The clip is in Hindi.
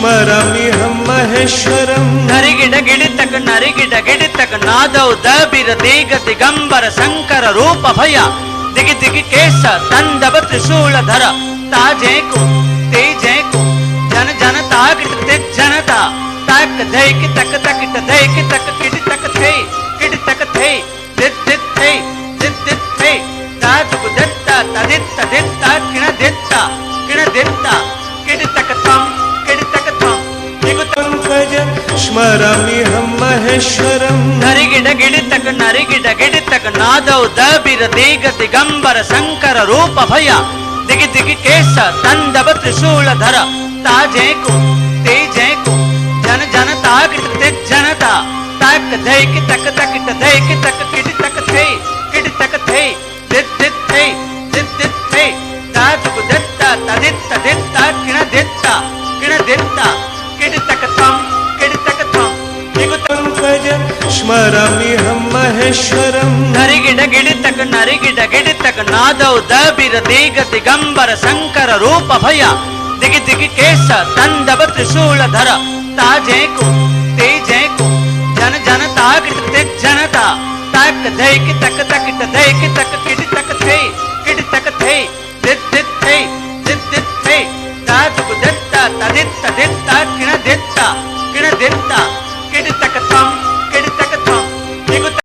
स्मराम्यहं महेश्वरम् नरिगिड गिडितक नरिगिड गिडितक नादौ दबिर देग दिगंबर शंकर रूप भय दिगि दिगि केश तंडव त्रिशूल धर ताजेको तेजेको जन जन तागिट ते जनता तक धैक तक तकिट धैक तक किट तक थे किट तक थे दित दित थे दित दित थे ताजुग दत्ता तदित्त दित्ता किण दित्ता किट तक तम पंकज स्मराम्यहं महेश्वरम् नरिगिड गिडितक नादौ दबिर देग दिगंबर शंकर रूप भय दिगि दिगि केश तंडव त्रिशूल धर ताजेको तेजेको जन जन तागिट ते जनता तक धैक तक तकिट धैक तक किट तक थे दित दित थे ताजुग दत्ता तदित्त दित्ता किण दित्ता किट तक तम पंकज स्मराम्यहं महेश्वरम् नरिगिड गिडितक नादौ दबिर देग दिगंबर शंकर रूप भय दिगि दिगि केश तंडव त्रिशूल धर ताजेको तेजेको जन जन तागिट ते जनता तक धैक तक तकिट धैक तक किट तक थे